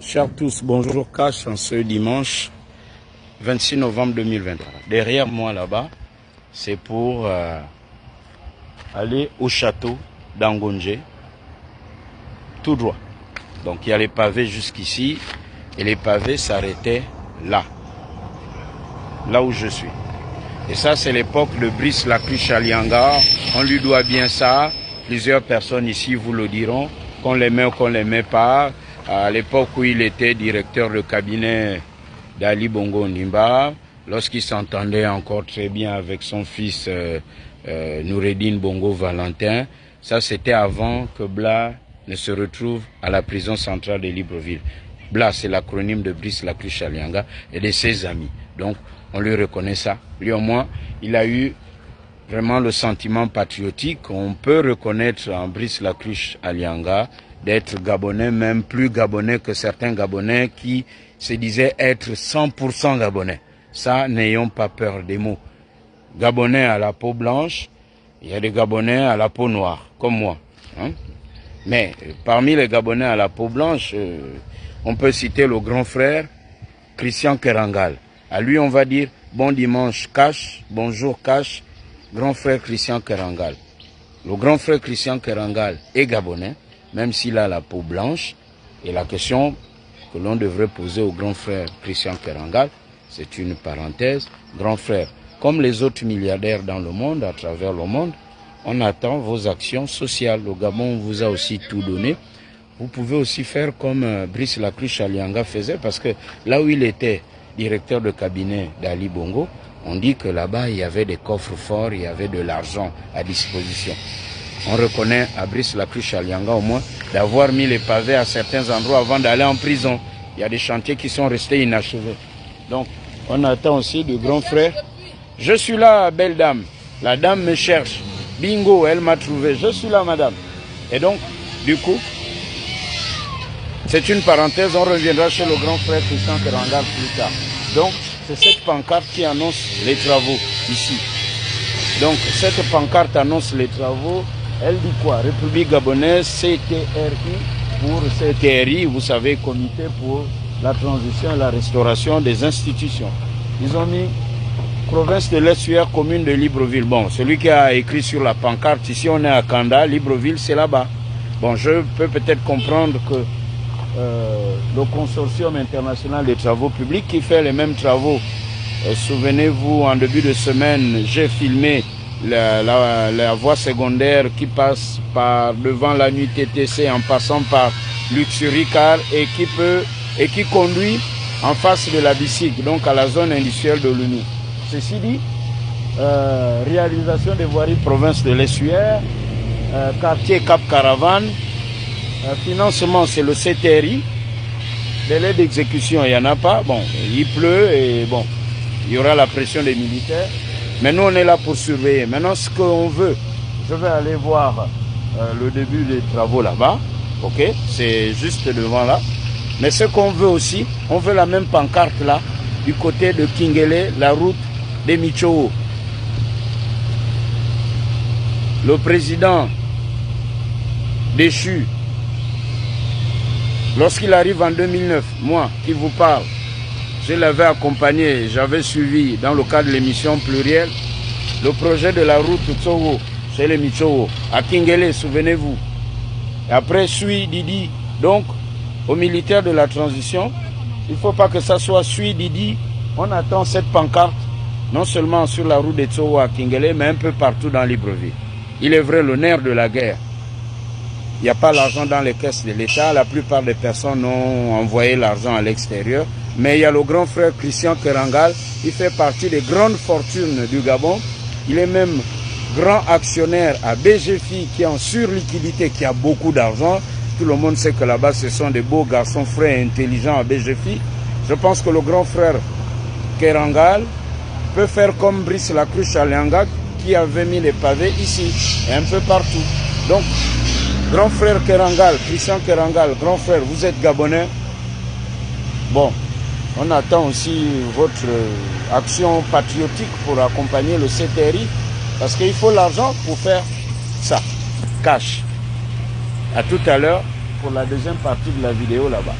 Chers tous, bonjour Cash en ce dimanche 26 novembre 2023. Derrière moi là-bas, c'est pour aller au château d'Angonje, tout droit. Donc il y a les pavés jusqu'ici et les pavés s'arrêtaient là où je suis. Et ça c'est l'époque de Brice Lacruche Alianga, on lui doit bien ça, plusieurs personnes ici vous le diront, qu'on l'aimait ou qu'on l'aimait pas. À l'époque où il était directeur de cabinet d'Ali Bongo Ondimba, lorsqu'il s'entendait encore très bien avec son fils Noureddine Bongo Valentin, ça c'était avant que Bla ne se retrouve à la prison centrale de Libreville. Bla, c'est l'acronyme de Brice Lacruche Alianga et de ses amis. Donc on lui reconnaît ça. Lui au moins, il a eu vraiment le sentiment patriotique. On peut reconnaître en Brice Lacruche Alianga d'être gabonais, même plus gabonais que certains gabonais qui se disaient être 100% gabonais. Ça, n'ayons pas peur des mots. Gabonais à la peau blanche, il y a des gabonais à la peau noire, comme moi. Hein? Mais parmi les gabonais à la peau blanche, on peut citer le grand frère Christian Kerangal. À lui, on va dire bon dimanche Cash, bonjour Cash, grand frère Christian Kerangal. Le grand frère Christian Kerangal est gabonais, même s'il a la peau blanche. Et la question que l'on devrait poser au grand frère Christian Kerangal, c'est une parenthèse. Grand frère, comme les autres milliardaires dans le monde, à travers le monde, on attend vos actions sociales. Le Gabon vous a aussi tout donné. Vous pouvez aussi faire comme Brice Lacruche Alianga faisait, parce que là où il était directeur de cabinet d'Ali Bongo, on dit que là-bas, il y avait des coffres forts, il y avait de l'argent à disposition. On reconnaît à Brice Lacruche Alianga au moins d'avoir mis les pavés à certains endroits avant d'aller en prison. Il y a des chantiers qui sont restés inachevés. Donc, on attend aussi du grand frère. Je suis là, belle dame. La dame me cherche. Bingo, elle m'a trouvé. Je suis là, madame. Et donc, du coup, c'est une parenthèse. On reviendra chez le grand frère Christian Kerangal plus tard. Donc, c'est cette pancarte qui annonce les travaux ici. Donc, cette pancarte annonce les travaux. Elle dit quoi? République gabonaise, CTRI, pour CTRI, vous savez, Comité pour la transition et la restauration des institutions. Ils ont mis province de l'Estuaire, commune de Libreville. Bon, celui qui a écrit sur la pancarte, ici on est à Kanda, Libreville c'est là-bas. Bon, je peux peut-être comprendre que le consortium international des travaux publics qui fait les mêmes travaux, souvenez-vous, en début de semaine, j'ai filmé la voie secondaire qui passe par devant la nuit TTC en passant par Luxury Car et qui conduit en face de la bicycle, donc à la zone industrielle de l'UNI. Ceci dit, réalisation des voiries province de l'Estuaire, quartier Cap Caravane, financement c'est le CTRI, délai d'exécution il n'y en a pas, bon il pleut et bon il y aura la pression des militaires. Mais nous, on est là pour surveiller. Maintenant, ce qu'on veut, je vais aller voir le début des travaux là-bas. Ok, c'est juste devant là. Mais ce qu'on veut aussi, on veut la même pancarte là, du côté de Kingele, la route des Michoo. Le président déchu, lorsqu'il arrive en 2009, moi qui vous parle, je l'avais accompagné, j'avais suivi dans le cadre de l'émission plurielle le projet de la route Tsowo, chez les Michoo, à Kingele, souvenez-vous. Et après, Sui Didi, donc, aux militaires de la transition, il ne faut pas que ça soit Sui Didi. On attend cette pancarte, non seulement sur la route de Tsowo à Kingele, mais un peu partout dans Libreville. Il est vrai, le nerf de la guerre. Il n'y a pas l'argent dans les caisses de l'État. La plupart des personnes ont envoyé l'argent à l'extérieur. Mais il y a le grand frère Christian Kerangal. Il fait partie des grandes fortunes du Gabon. Il est même grand actionnaire à BGFI qui est en surliquidité, qui a beaucoup d'argent. Tout le monde sait que là-bas, ce sont des beaux garçons frais et intelligents à BGFI. Je pense que le grand frère Kerangal peut faire comme Brice Lacruche Alianga qui avait mis les pavés ici et un peu partout. Donc, grand frère Kerangal, Christian Kerangal, grand frère, vous êtes gabonais. Bon, on attend aussi votre action patriotique pour accompagner le CTRI, parce qu'il faut l'argent pour faire ça, cash. À tout à l'heure pour la deuxième partie de la vidéo là-bas.